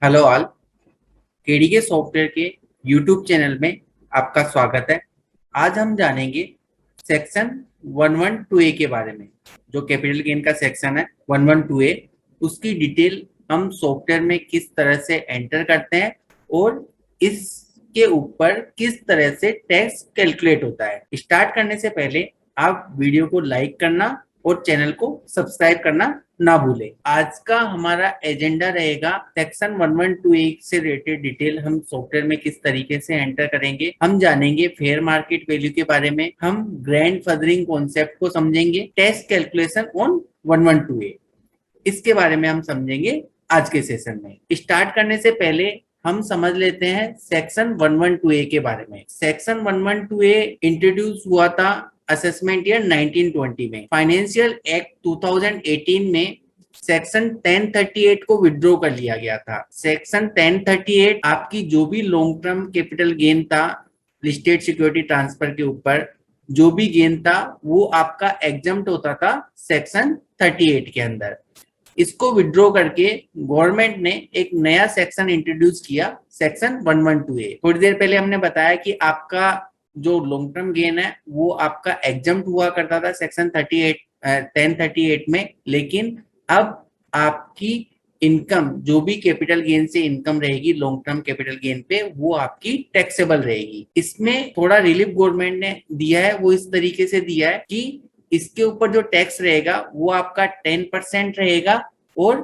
Hello all. KDK software के YouTube channel में आपका स्वागत है। आज हम जानेंगे सेक्शन 112A के बारे में। जो कैपिटल गेन का सेक्शन है 112A, उसकी डिटेल हम सॉफ्टवेयर में किस तरह से एंटर करते हैं और इसके ऊपर किस तरह से टैक्स कैलकुलेट होता है। स्टार्ट करने से पहले आप वीडियो को लाइक करना और चैनल को सब्सक्राइब करना ना भूले। आज का हमारा एजेंडा रहेगा सेक्शन 112A से रिलेटेड डिटेल हम सॉफ्टवेयर में किस तरीके से एंटर करेंगे। हम जानेंगे फेयर मार्केट वैल्यू के बारे में, हम ग्रैंड फादरिंग कॉन्सेप्ट को समझेंगे, टैक्स कैलकुलेशन ऑन 112A इसके बारे में हम समझेंगे आज के सेशन में। स्टार्ट करने से पहले हम समझ लेते हैं सेक्शन 112A के बारे में। सेक्शन 112A इंट्रोड्यूस हुआ था असेसमेंट ईयर 1920 में। फाइनेंशियल एक्ट 2018 में सेक्शन 1038 को विड्रॉ कर लिया गया था। सेक्शन 1038 आपकी जो भी लॉन्ग टर्म कैपिटल गेन था लिस्टेड सिक्योरिटी ट्रांसफर के ऊपर, जो भी गेन था वो आपका एग्जम्प्ट होता था सेक्शन 38 के अंदर। इसको विड्रॉ करके गवर्नमेंट ने एक नया सेक्शन इंट्रोड्यूस किया, सेक्शन 112A। थोड़ी देर पहले हमने बताया कि आपका जो लॉन्ग टर्म गेन है वो आपका एग्जम्प्ट हुआ करता था सेक्शन 1038 में, लेकिन अब आपकी इनकम जो भी कैपिटल गेन से इनकम रहेगी लॉन्ग टर्म कैपिटल गेन पे, वो आपकी टैक्सेबल रहेगी। इसमें थोड़ा रिलीफ गवर्नमेंट ने दिया है, वो इस तरीके से दिया है कि इसके ऊपर जो टैक्स रहेगा वो आपका 10% रहेगा और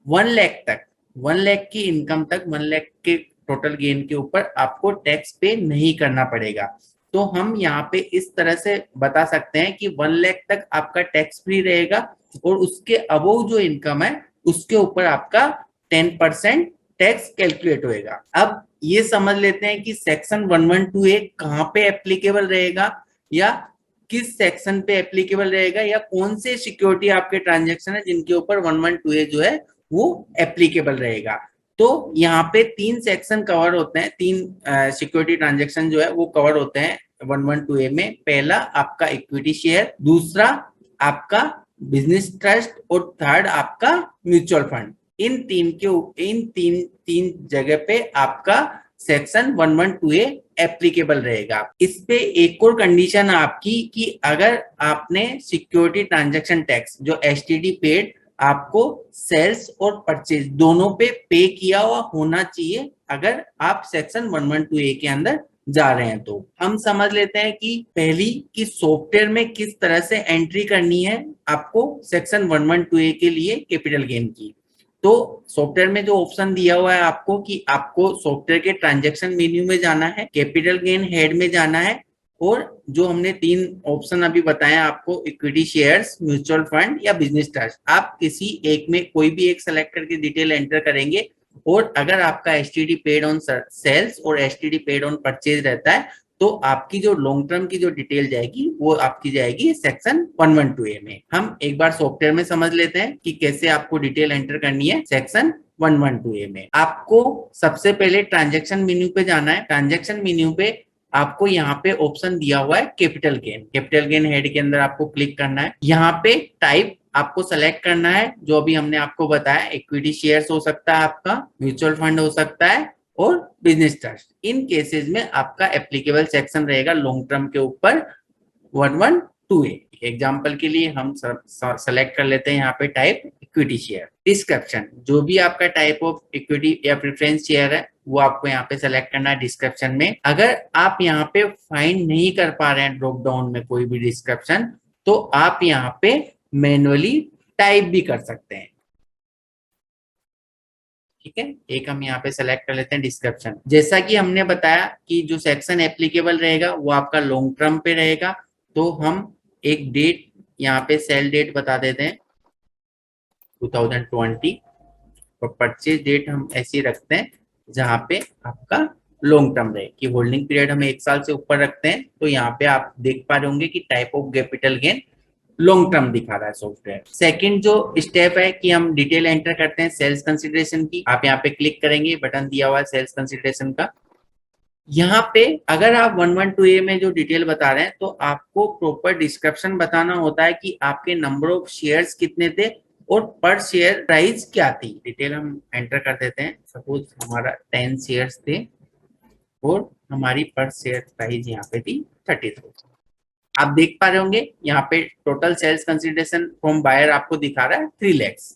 1 लाख तक, 1 लाख की इनकम तक, 1 लाख के टोटल गेन के ऊपर आपको टैक्स पे नहीं करना पड़ेगा। तो हम यहाँ पे इस तरह से बता सकते हैं कि 1 लाख तक आपका टैक्स फ्री रहेगा और उसके अबव जो इनकम है उसके ऊपर आपका 10% टैक्स कैलकुलेट होएगा। अब ये समझ लेते हैं कि सेक्शन 112A कहाँ पे एप्लीकेबल रहेगा या किस सेक्शन पे एप्लीकेबल रहेगा, या कौन से सिक्योरिटी आपके ट्रांजेक्शन है जिनके ऊपर 112A जो है वो एप्लीकेबल रहेगा। तो यहाँ पे 3 सेक्शन कवर होते हैं, 3 सिक्योरिटी ट्रांजेक्शन जो है वो कवर होते हैं 112A में। पहला आपका इक्विटी शेयर, दूसरा आपका बिजनेस ट्रस्ट और थर्ड आपका म्यूचुअल फंड। इन तीन जगह पे आपका सेक्शन 112A एप्लीकेबल रहेगा। इस पे एक और कंडीशन आपकी कि अगर आपने सिक्योरिटी ट्रांजैक्शन टैक्स जो एसटीडी पेड आपको सेल्स और परचेज दोनों पे किया हुआ होना चाहिए अगर आप सेक्शन 112A के अंदर जा रहे हैं। तो हम समझ लेते हैं कि पहली कि सॉफ्टवेयर में किस तरह से एंट्री करनी है आपको सेक्शन 112A के लिए कैपिटल गेन की। तो सॉफ्टवेयर में जो ऑप्शन दिया हुआ है आपको कि आपको सॉफ्टवेयर के ट्रांजैक्शन मेन्यू में जाना है, कैपिटल गेन हेड में जाना है, और जो हमने 3 ऑप्शन अभी बताए आपको, इक्विटी शेयर्स, म्यूचुअल फंड या बिजनेस ट्रस्ट, आप किसी एक में कोई भी एक सेलेक्ट करके डिटेल एंटर करेंगे। और अगर आपका एसटीडी पेड ऑन सेल्स और एसटीडी पेड ऑन परचेज रहता है तो आपकी जो लॉन्ग टर्म की जो डिटेल जाएगी वो आपकी जाएगी सेक्शन 112A में। हम एक बार सॉफ्टवेयर में समझ लेते हैं कि कैसे आपको डिटेल एंटर करनी है सेक्शन 112A में। आपको सबसे पहले ट्रांजैक्शन मेन्यू पे जाना है। ट्रांजैक्शन मेन्यू पे आपको यहाँ पे ऑप्शन दिया हुआ है capital gain. Capital gain head के अंदर आपको क्लिक करना है। यहाँ पे टाइप आपको सेलेक्ट करना है जो अभी हमने आपको बताया, इक्विटी शेयर्स हो सकता है आपका, म्यूचुअल फंड हो सकता है और बिजनेस ट्रस्ट। इन केसेस में आपका एप्लीकेबल सेक्शन रहेगा लॉन्ग टर्म के ऊपर 112A। एग्जाम्पल के लिए हम सेलेक्ट कर लेते हैं यहाँ पे टाइप इक्विटी शेयर। डिस्क्रिप्शन, जो भी आपका टाइप ऑफ इक्विटी या प्रेफरेंस शेयर है वो आपको यहाँ पे सेलेक्ट करना है डिस्क्रिप्शन में। अगर आप यहाँ पे फाइंड नहीं कर पा रहे हैं ड्रॉप डाउन में कोई भी डिस्क्रिप्शन, तो आप यहाँ पे मैनुअली टाइप भी कर सकते हैं। ठीक है, एक हम यहाँ पे सेलेक्ट कर लेते हैं डिस्क्रिप्शन। जैसा कि हमने बताया कि जो सेक्शन एप्लीकेबल रहेगा वो आपका लॉन्ग टर्म पे रहेगा, तो हम एक डेट यहाँ पे सेल डेट बता देते हैं 2020, और परचेज डेट हम ऐसी रखते हैं जहाँ पे आपका लॉन्ग टर्म रहे, कि होल्डिंग पीरियड हम 1 साल से ऊपर रखते हैं। तो यहाँ पे आप देख पा रहे होंगे कि type of capital gain long term दिखा रहा है सॉफ्टवेयर। सेकंड जो स्टेप है कि हम डिटेल एंटर करते हैं सेल्स कंसिडरेशन की। आप यहाँ पे क्लिक करेंगे, बटन दिया हुआ है सेल्स कंसिडरेशन का। यहाँ पे अगर आप 112A में जो डिटेल बता रहे हैं तो आपको प्रॉपर डिस्क्रिप्शन बताना होता है कि आपके नंबर ऑफ शेयर्स कितने थे और पर शेयर प्राइस क्या थी। डिटेल हम एंटर कर देते हैं। सपोज हमारा 10 शेयर्स थे और हमारी पर शेयर प्राइस यहाँ पे थी 30,000। आप देख पा रहे होंगे यहाँ पे total sales consideration from buyer आपको दिखा रहा है 3 lakhs।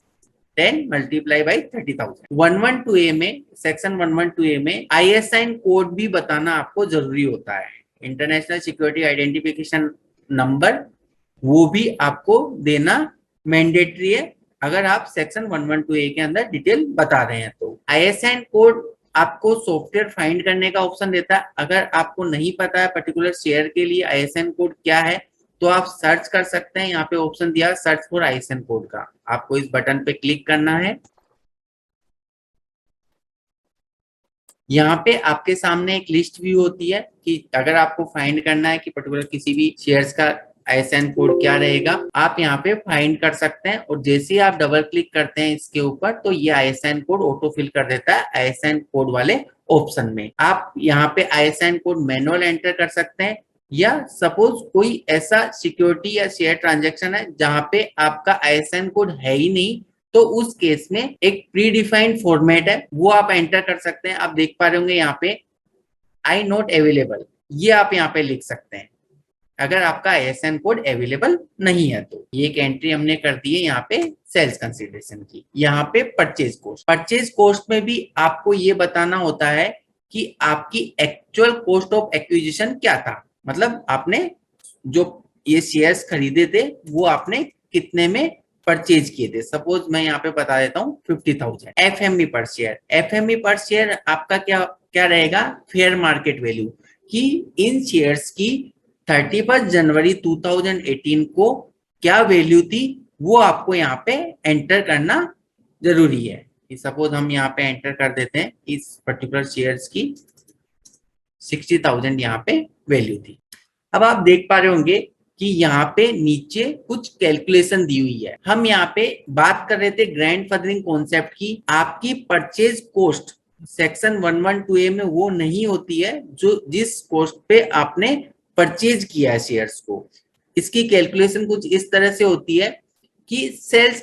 10 multiply by 30,000। 112A में, सेक्शन 112A में ISIN कोड भी बताना आपको जरूरी होता है। इंटरनेशनल सिक्योरिटी आइडेंटिफिकेशन नंबर, वो भी आपको देना मैंडेटरी है अगर आप सेक्शन 112A के अंदर डिटेल बता रहे हैं तो। ISIN कोड आपको सॉफ्टवेयर फाइंड करने का ऑप्शन देता है। अगर आपको नहीं पता है पर्टिकुलर शेयर के लिए ISIN कोड क्या है तो आप सर्च कर सकते हैं। यहाँ पे ऑप्शन दिया सर्च फॉर ISIN कोड का, आपको इस बटन पे क्लिक करना है। यहाँ पे आपके सामने एक लिस्ट व्यू होती है कि अगर आपको फाइंड करना है कि पर्टिकुलर किसी भी शेयर्स का ISIN कोड क्या रहेगा, आप यहाँ पे फाइंड कर सकते हैं। और जैसे ही आप डबल क्लिक करते हैं इसके ऊपर तो ये ISIN कोड ऑटो फिल कर देता है ISIN कोड वाले ऑप्शन में। आप यहाँ पे ISIN कोड मैनुअल एंटर कर सकते हैं, या सपोज कोई ऐसा सिक्योरिटी या शेयर ट्रांजेक्शन है जहां पे आपका ISIN कोड है ही नहीं, तो उस केस में एक प्री डिफाइंड फॉर्मेट है वो आप एंटर कर सकते हैं। आप देख पा रहे होंगे यहाँ पे आई नॉट अवेलेबल, ये आप यहाँ पे लिख सकते हैं अगर आपका ISIN कोड अवेलेबल नहीं है तो। ये एक एंट्री हमने कर दी है यहाँ पे सेल्स कंसिडरेशन की। यहाँ पे परचेज कॉस्ट में भी आपको ये बताना होता है कि आपकी एक्चुअल कॉस्ट ऑफ एक्विजिशन क्या था, मतलब आपने जो ये शेयर्स खरीदे थे वो आपने कितने में परचेज किए थे। सपोज मैं यहाँ पे बता देता हूँ 50,000 FME पर शेयर। FME पर शेयर आपका क्या क्या रहेगा, फेयर मार्केट वैल्यू, कि इन शेयर्स की 31 जनवरी 2018 को क्या वैल्यू थी वो आपको यहाँ पे एंटर करना जरूरी है। सपोज हम यहाँ पे एंटर कर देते हैं इस पर्टिकुलर शेयर्स की 60,000 यहाँ पे वैल्यू थी। अब आप देख पा रहे होंगे कि यहाँ पे नीचे कुछ कैलकुलेशन दी हुई है। हम यहाँ पे बात कर रहे थे ग्रैंडफादरिंग कॉन्सेप्ट की। आपकी परचेज कॉस्ट सेक्शन 112A में वो नहीं होती है जो जिस कॉस्ट पे आपने परचेज किया है शेयर्स को। इसकी कैलकुलेशन कुछ इस तरह से होती है कि सेल्स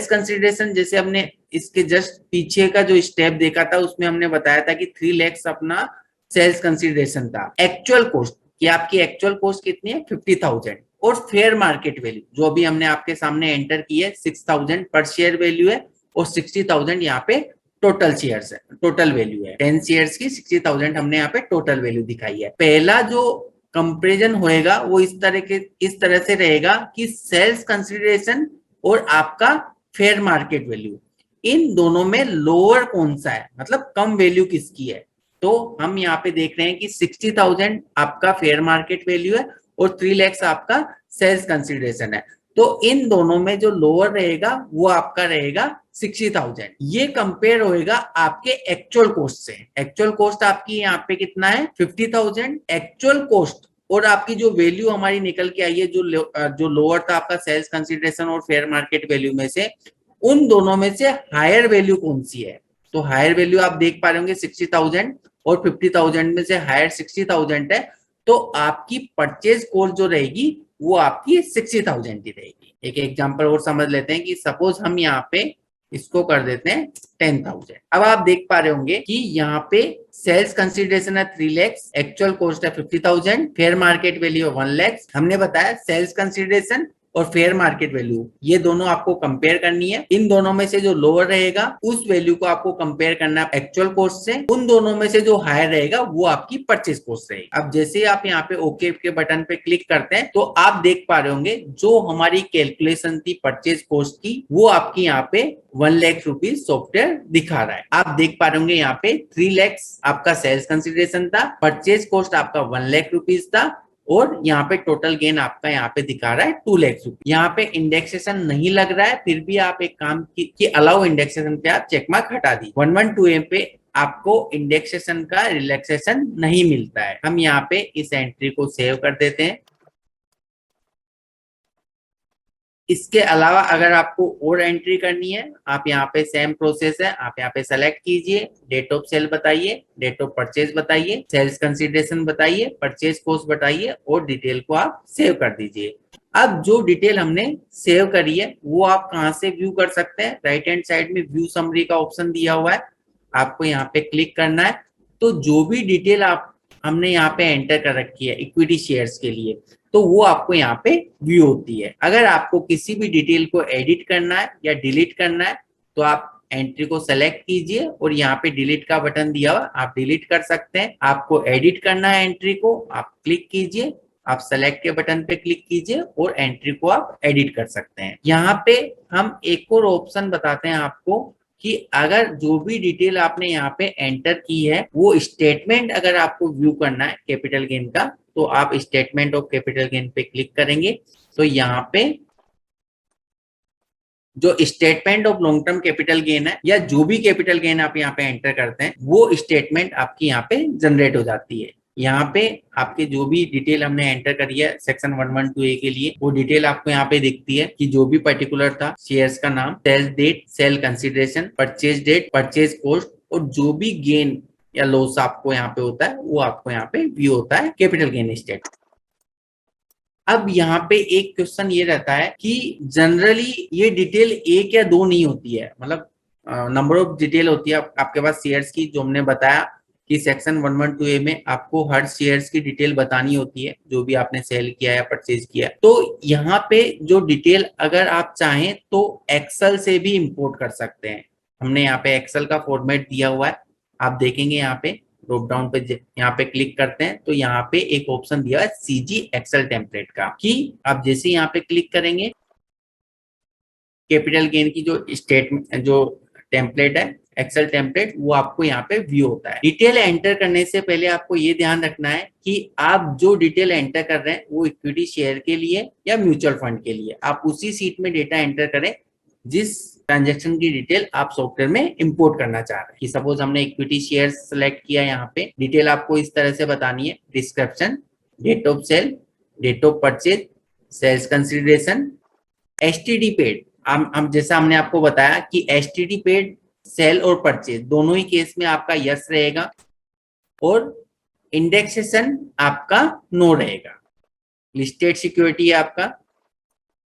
कंसिडरेशन जैसे हमने इसके जस्ट पीछे का जो स्टेप देखा था उसमें हमने बताया था कि 3 lakhs अपना सेल्स कंसिडरेशन था। एक्चुअल कॉस्ट कि आपकी एक्चुअल कॉस्ट कितनी है 50,000, और फेयर मार्केट वैल्यू जो अभी हमने आपके सामने एंटर की है 6,000 पर शेयर वैल्यू है, और 60,000 यहाँ पे टोटल शेयर्स है, टोटल वैल्यू है। 10 शेयर्स की 60,000 हमने यहाँ पे टोटल वैल्यू दिखाई है। पहला जो कंपेरिजन होएगा वो इस तरह से रहेगा कि सेल्स कंसिडरेशन और आपका फेयर मार्केट वैल्यू, इन दोनों में लोअर कौन सा है, मतलब कम वैल्यू किसकी है। तो हम यहाँ पे देख रहे हैं कि 60,000 आपका फेयर मार्केट वैल्यू है और 3 lakhs आपका सेल्स कंसिडरेशन है। तो इन दोनों में जो लोअर रहेगा वो आपका रहेगा 60,000। ये कंपेयर होएगा आपके एक्चुअल कॉस्ट से। एक्चुअल कॉस्ट आपकी यहाँ पे कितना है 50,000। एक्चुअल कॉस्ट और आपकी जो वैल्यू हमारी निकल के आई है जो लोअर था आपका सेल्स कंसिडरेशन और फेयर मार्केट वैल्यू में से, उन दोनों में से हायर वैल्यू कौन सी है। तो हायर वैल्यू आप देख पा रहे होंगे 60,000 और 50,000 में से हायर 60,000 है, तो आपकी परचेज कॉस्ट जो रहेगी वो आपकी 60,000 की रहेगी। एक एग्जांपल और समझ लेते हैं कि सपोज हम यहाँ पे इसको कर देते हैं 10,000। अब आप देख पा रहे होंगे कि यहाँ पे सेल्स कंसिडरेशन है 3 lakhs, एक्चुअल कॉस्ट है 50,000, फेयर मार्केट वैल्यू है 1 lakhs। हमने बताया सेल्स कंसिडरेशन और फेयर मार्केट वैल्यू ये दोनों आपको कंपेयर करनी है। इन दोनों में से जो लोअर रहेगा उस वैल्यू को आपको कंपेयर करना है एक्चुअल कॉस्ट से। उन दोनों में से जो हायर रहेगा वो आपकी परचेज कॉस्ट रहेगी। अब जैसे ही आप यहाँ पे ओके के बटन पे क्लिक करते हैं तो आप देख पा रहे होंगे जो हमारी कैलकुलेशन थी परचेज कॉस्ट की वो आपकी यहाँ पे 1 लाख रुपीज सॉफ्टवेयर दिखा रहा है। आप देख पा रहे होंगे यहाँ पे 3 lakhs आपका सेल्स कंसिडरेशन था, परचेज कॉस्ट आपका 1 लाख रुपीज था, और यहाँ पे टोटल गेन आपका यहाँ पे दिखा रहा है 2 lakhs रुपीज। यहाँ पे इंडेक्सेशन नहीं लग रहा है, फिर भी आप एक काम की अलाउ इंडेक्सेशन पे आप चेक मार्क हटा दी। 112A पे आपको इंडेक्सेशन का रिलैक्सेशन नहीं मिलता है। हम यहाँ पे इस एंट्री को सेव कर देते हैं। इसके अलावा अगर आपको और एंट्री करनी है, आप यहाँ पे सेम प्रोसेस है, आप यहाँ पे सेलेक्ट कीजिए, डेट ऑफ सेल बताइए, डेट ऑफ परचेज बताइए, सेल्स कंसिडरेशन बताइए, परचेज कॉस्ट बताइए और डिटेल को आप सेव कर दीजिए। अब जो डिटेल हमने सेव करी है वो आप कहाँ से व्यू कर सकते हैं, राइट हैंड साइड में व्यू समरी का ऑप्शन दिया हुआ है, आपको यहाँ पे क्लिक करना है। तो जो भी डिटेल आप हमने यहाँ पे एंटर कर रखी है इक्विटी शेयर्स के लिए, तो वो आपको यहाँ पे व्यू होती है। अगर आपको किसी भी डिटेल को एडिट करना है या डिलीट करना है तो आप एंट्री को सेलेक्ट कीजिए और यहाँ पे डिलीट का बटन दिया हुआ, आप डिलीट कर सकते हैं। आपको एडिट करना है एंट्री को, आप क्लिक कीजिए, आप सेलेक्ट के बटन पे क्लिक कीजिए और एंट्री को आप एडिट कर सकते हैं। यहाँ पे हम एक और ऑप्शन बताते हैं आपको कि अगर जो भी डिटेल आपने यहाँ पे एंटर की है वो स्टेटमेंट अगर आपको व्यू करना है कैपिटल गेन का, तो आप स्टेटमेंट ऑफ कैपिटल गेन पे क्लिक करेंगे। तो यहाँ पे जो statement of long term capital gain है या जो भी कैपिटल गेन आप यहाँ पे एंटर करते हैं वो स्टेटमेंट आपकी यहाँ पे जनरेट हो जाती है। यहाँ पे आपके जो भी डिटेल हमने एंटर करी है सेक्शन 112A के लिए, वो डिटेल आपको यहाँ पे दिखती है कि जो भी पर्टिकुलर था, शेयर्स का नाम, sale date, sale consideration, purchase date, purchase cost, और जो भी गेन या लॉस आपको यहाँ पे होता है वो आपको यहाँ पे व्यू होता है कैपिटल गेन स्टेटमेंट। अब यहाँ पे एक क्वेश्चन ये रहता है कि जनरली ये डिटेल एक या दो नहीं होती है, मतलब नंबर ऑफ डिटेल होती है आपके पास शेयर्स की, जो हमने बताया कि सेक्शन 112A में आपको हर शेयर्स की डिटेल बतानी होती है जो भी आपने सेल किया या परचेज किया। तो यहाँ पे जो डिटेल अगर आप चाहें तो एक्सेल से भी इंपोर्ट कर सकते हैं। हमने यहाँ पे एक्सेल का फॉर्मेट दिया हुआ है, आप देखेंगे यहाँ पे ड्रॉप डाउन पे यहाँ पे क्लिक करते हैं तो यहाँ पे एक ऑप्शन दिया है सीजी एक्सेल टेम्पलेट का, कि आप जैसे यहाँ पे क्लिक करेंगे कैपिटल गेन की जो स्टेटमेंट जो टेम्पलेट है एक्सेल टेम्पलेट, वो आपको यहाँ पे व्यू होता है। डिटेल एंटर करने से पहले आपको ये ध्यान रखना है कि आप जो डिटेल एंटर कर रहे हैं वो इक्विटी शेयर के लिए या म्यूचुअल फंड के लिए, आप उसी सीट में डेटा एंटर करें जिस ट्रांजेक्शन की डिटेल आप सॉफ्टवेयर में इंपोर्ट करना चाह रहे हैं। कि सपोज हमने इक्विटी शेयर सेलेक्ट किया, यहाँ पे डिटेल आपको इस तरह से बतानी है, description, date of sale, date of purchase, sales consideration, STD paid. हम जैसा हमने आपको बताया कि एसटीडी पेड सेल और परचेज दोनों ही केस में आपका यस रहेगा और इंडेक्सेशन आपका नो रहेगा। लिस्टेड सिक्योरिटी है आपका।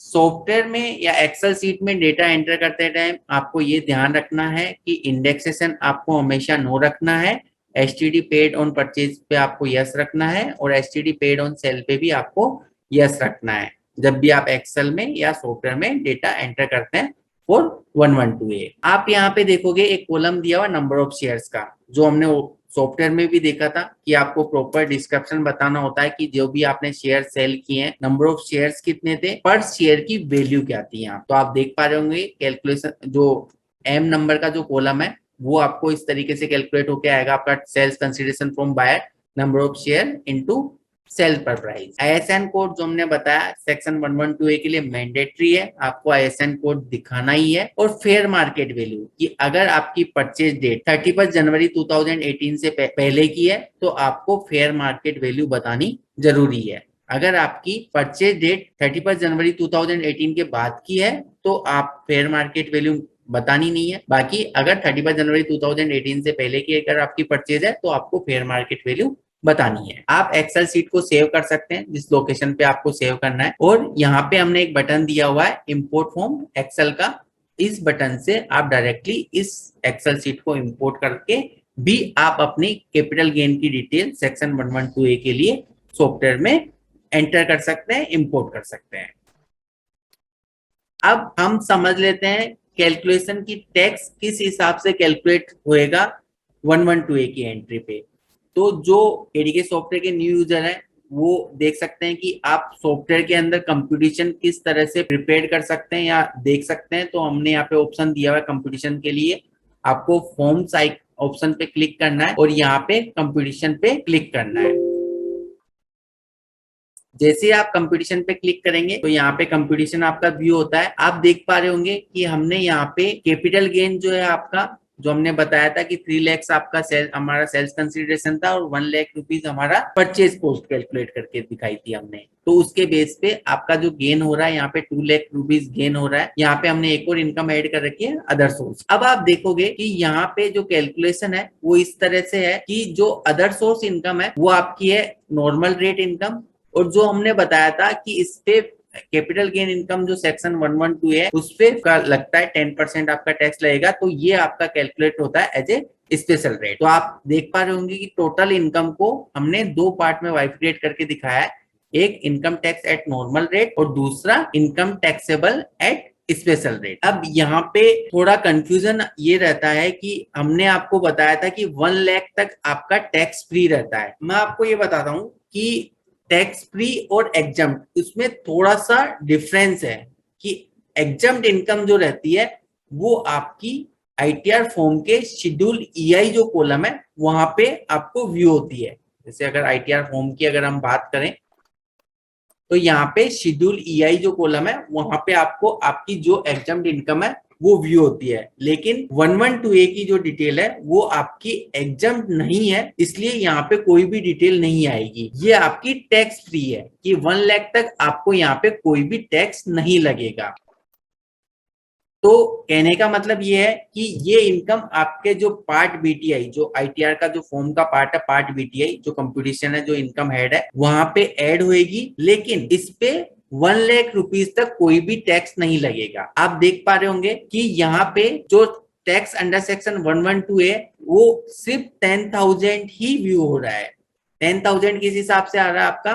सॉफ्टवेयर में या एक्सेल सीट में डेटा एंटर करते टाइम आपको ये ध्यान रखना है कि इंडेक्सेशन आपको हमेशा नो रखना है, एसटीडी पेड ऑन परचेज पे आपको यस रखना है और एसटीडी पेड ऑन सेल पे भी आपको यस रखना है जब भी आप एक्सेल में या सॉफ्टवेयर में डेटा एंटर करते हैं फॉर 112A। आप यहाँ पे देखोगे एक कॉलम दिया हुआ नंबर ऑफ शेयर्स का, जो हमने सॉफ्टवेयर में भी देखा था कि आपको प्रॉपर डिस्क्रिप्शन बताना होता है कि जो भी आपने शेयर सेल किए हैं, नंबर ऑफ शेयर्स कितने थे, पर शेयर की वैल्यू क्या थी। यहाँ तो आप देख पा रहे होंगे कैलकुलेशन, जो एम नंबर का जो कॉलम है वो आपको इस तरीके से कैलकुलेट होकर आएगा, आपका sales consideration from buyer, number of share into sale पर प्राइस। आईएसएन कोड जो हमने बताया सेक्शन 112A के लिए मैंडेटरी है, आपको आईएसएन कोड दिखाना ही है। और फेयर मार्केट वैल्यू, कि अगर आपकी परचेज डेट 31 जनवरी 2018 से पहले की है तो आपको फेयर मार्केट वैल्यू बतानी जरूरी है। अगर आपकी परचेज डेट 31 जनवरी 2018 के बाद की है तो आप फेयर मार्केट वैल्यू बतानी नहीं है। बाकी अगर 31 जनवरी 2018 से पहले की अगर आपकी परचेज है तो आपको फेयर मार्केट वैल्यू बतानी है। आप एक्सेल सीट को सेव कर सकते हैं जिस लोकेशन पे आपको सेव करना है। और यहाँ पे हमने एक बटन दिया हुआ है इंपोर्ट फ्रॉम एक्सेल का, इस बटन से आप डायरेक्टली इस एक्सेल सीट को इंपोर्ट करके भी आप अपनी कैपिटल गेन की डिटेल सेक्शन 112A के लिए सॉफ्टवेयर में एंटर कर सकते हैं, इंपोर्ट कर सकते हैं। अब हम समझ लेते हैं कैलकुलेशन की टैक्स किस हिसाब से कैलकुलेट होएगा 112A की एंट्री पे। तो जो एडीके सॉफ्टवेयर के न्यू यूजर हैं वो देख सकते हैं कि आप सॉफ्टवेयर के अंदर कंप्यूटेशन किस तरह से प्रिपेयर कर सकते हैं या देख सकते हैं। तो हमने यहाँ पे ऑप्शन दिया हुआ है कंप्यूटेशन के लिए, आपको फॉर्म्स ऑप्शन पे क्लिक करना है और यहाँ पे कंप्यूटेशन पे क्लिक करना है। जैसे आप कंपटीशन पे क्लिक करेंगे तो यहाँ पे कंपटीशन आपका व्यू होता है। आप देख पा रहे होंगे कि हमने यहाँ पे कैपिटल गेन जो है आपका, जो हमने बताया था कि 3 लाख आपका हमारा सेल्स कंसिडरेशन था और 1 लाख रुपीज हमारा परचेज कॉस्ट कैलकुलेट करके दिखाई थी हमने। तो उसके बेस पे आपका जो गेन हो रहा है यहाँ पे 2 लाख रुपीज गेन हो रहा है। यहाँ पे हमने एक और इनकम ऐड कर रखी है अदर सोर्स। अब आप देखोगे कि यहाँ पे जो कैलकुलेशन है वो इस तरह से है कि जो अदर सोर्स इनकम है वो आपकी है नॉर्मल रेट इनकम, और जो हमने बताया था कि इस पे कैपिटल गेन इनकम जो सेक्शन 112 है उस पे का लगता है 10% आपका टैक्स लगेगा, तो ये आपका कैलकुलेट होता है एज ए स्पेशल रेट। तो आप देख पा रहे होंगे कि टोटल इनकम को हमने दो पार्ट में बाइफरकेट करके दिखाया है, एक income tax at normal rate और दूसरा income taxable at special rate. अब यहाँ पे थोड़ा कंफ्यूजन ये रहता है कि हमने आपको बताया था कि 1 लाख तक आपका टैक्स फ्री रहता है। मैं आपको ये बताता हूँ कि टैक्स फ्री और एग्जम्प्ट उसमें थोड़ा सा डिफरेंस है कि एग्जम्प्ट इनकम जो रहती है वो आपकी आईटीआर फॉर्म के शेड्यूल ईआई जो कॉलम है वहां पे आपको व्यू होती है। जैसे अगर आईटीआर फॉर्म की अगर हम बात करें तो यहाँ पे शेड्यूल ईआई जो कॉलम है वहां पे आपको आपकी जो एग्जम्प्ट इनकम है वो व्यू होती है, लेकिन 112A की जो डिटेल है वो आपकी एग्जम्प्ट नहीं है, इसलिए यहाँ पे कोई भी डिटेल नहीं आएगी। ये आपकी टैक्स फ्री है कि 1 लाख तक आपको यहाँ पे कोई भी टैक्स नहीं लगेगा। तो कहने का मतलब ये है कि ये इनकम आपके जो पार्ट बीटीआई जो आईटीआर का जो फॉर्म का पार्ट है, पार्ट बीटीआई जो कंप्यूटेशन है, जो इनकम हेड है वहां पे ऐड होएगी, लेकिन इस पे 1 लाख रुपीज तक कोई भी टैक्स नहीं लगेगा। आप देख पा रहे होंगे कि यहाँ पे जो टैक्स अंडर सेक्शन 112 है वो सिर्फ 10,000 ही व्यू हो रहा है। 10,000 किस हिसाब से आ रहा है आपका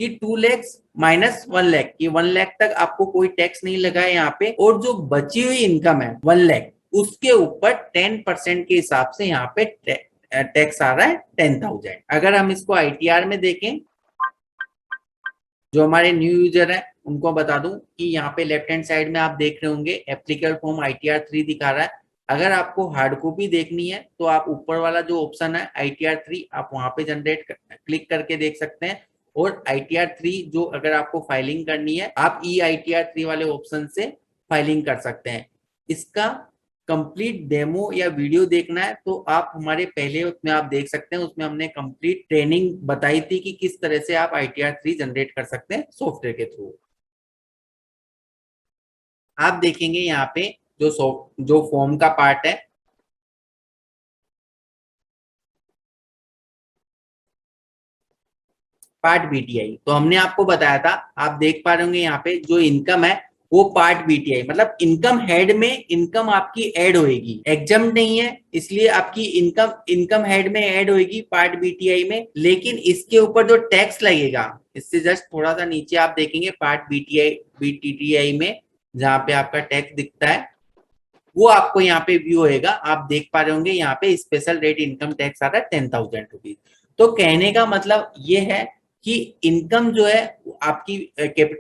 कि 2 लाख माइनस 1 लाख, कि 1 लाख तक आपको कोई टैक्स नहीं लगा है यहाँ पे, और जो बची हुई इनकम है 1 लाख उसके ऊपर 10% के हिसाब से यहाँ पे टैक्स आ रहा है 10,000। अगर हम इसको आईटीआर में देखें, जो हमारे न्यू यूजर है उनको बता दूं कि यहाँ पे लेफ्ट हैंड साइड में आप देख रहे होंगे एप्लीकेबल फॉर्म आईटीआर 3 दिखा रहा है। अगर आपको हार्ड कॉपी देखनी है तो आप ऊपर वाला जो ऑप्शन है आईटीआर 3 आप वहां पे जनरेट क्लिक करके देख सकते हैं, और आईटीआर 3 जो अगर आपको फाइलिंग करनी है आप ई आईटीआर 3 वाले ऑप्शन से फाइलिंग कर सकते हैं। इसका कंप्लीट डेमो या वीडियो देखना है तो आप हमारे पहले उसमें आप देख सकते हैं, उसमें हमने कंप्लीट ट्रेनिंग बताई थी कि किस तरह से आप आईटीआर 3 जनरेट कर सकते हैं सॉफ्टवेयर के थ्रू। आप देखेंगे यहाँ पे जो फॉर्म का पार्ट है, पार्ट बीटीआई, तो हमने आपको बताया था, आप देख पा रहे होंगे यहाँ पे जो इनकम है वो पार्ट बीटीआई मतलब इनकम हेड में इनकम आपकी ऐड होएगी, एग्जम्प्ट नहीं है इसलिए आपकी इनकम हेड में ऐड होएगी पार्ट बीटीआई में, लेकिन इसके ऊपर जो टैक्स लगेगा इससे जस्ट थोड़ा सा नीचे आप देखेंगे पार्ट बीटीआई में जहाँ पे आपका टैक्स दिखता है वो आपको यहाँ पे व्यू होएगा। आप देख पा रहे होंगे यहाँ पे स्पेशल रेट इनकम टैक्स आ रहा है 10,000 रुपीज। तो कहने का मतलब ये है कि इनकम जो है आपकी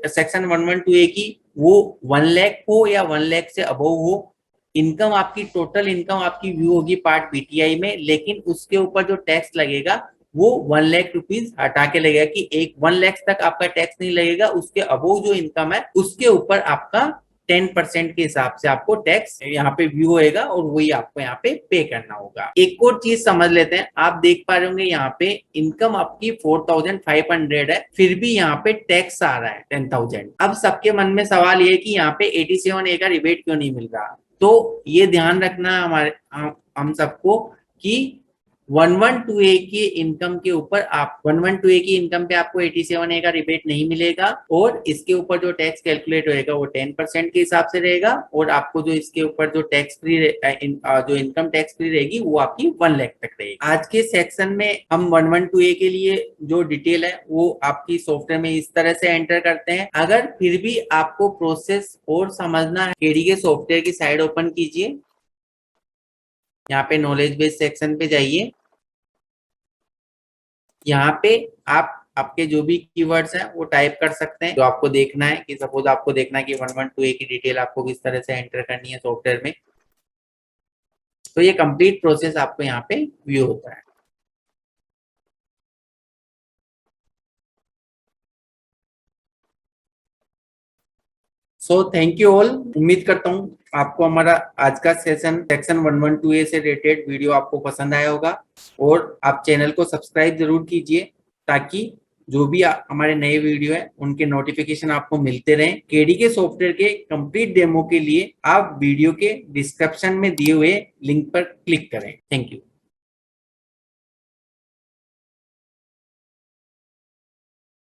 सेक्शन 112A की वो 1 लाख हो या 1 लाख से अबव हो, इनकम आपकी टोटल इनकम आपकी व्यू होगी पार्ट बीटीआई में, लेकिन उसके ऊपर जो टैक्स लगेगा वो 1 लाख रुपीज हटा के लगेगा कि एक 1 लाख तक आपका टैक्स नहीं लगेगा, उसके अबव जो इनकम है उसके ऊपर आपका 10% के हिसाब से आपको टैक्स यहाँ पे व्यू होएगा और वही आपको यहाँ पे करना होगा। एक और चीज समझ लेते हैं, आप देख पा रहे होंगे यहाँ पे इनकम आपकी 4,500 है, फिर भी यहाँ पे टैक्स आ रहा है 10,000। अब सबके मन में सवाल ये है कि यहाँ पे 87A का रिबेट क्यों नहीं मिल रहा। तो ये ध्यान रखना हमारे हम सबको कि 112A की इनकम के ऊपर आप 112A की इनकम पे आपको 87A का रिबेट नहीं मिलेगा, और इसके ऊपर जो टैक्स कैलकुलेट होएगा वो 10% के हिसाब से रहेगा, और आपको जो इसके ऊपर जो टैक्स फ्री जो इनकम टैक्स फ्री रहेगी वो आपकी 1 लाख तक रहेगी। आज के सेक्शन में हम 112A के लिए जो डिटेल है वो आपकी सॉफ्टवेयर में इस तरह से एंटर करते हैं। अगर फिर भी आपको प्रोसेस और समझना है, केडीके सॉफ्टवेयर की साइड ओपन कीजिए, यहाँ पे नॉलेज बेस सेक्शन पे जाइए, यहाँ पे आप आपके जो भी कीवर्ड्स हैं वो टाइप कर सकते हैं जो आपको देखना है, कि सपोज आपको देखना है कि 112A की डिटेल आपको किस तरह से एंटर करनी है सॉफ्टवेयर में, तो ये कंप्लीट प्रोसेस आपको यहाँ पे व्यू होता है। सो थैंक यू ऑल, उम्मीद करता हूँ आपको हमारा आज का सेक्शन 112A से रिलेटेड वीडियो आपको पसंद आया होगा, और आप चैनल को सब्सक्राइब जरूर कीजिए ताकि जो भी हमारे नए वीडियो है उनके नोटिफिकेशन आपको मिलते रहें। केडीके सॉफ्टवेयर के कंप्लीट डेमो के लिए आप वीडियो के डिस्क्रिप्शन में दिए हुए लिंक पर क्लिक करें। Thank you.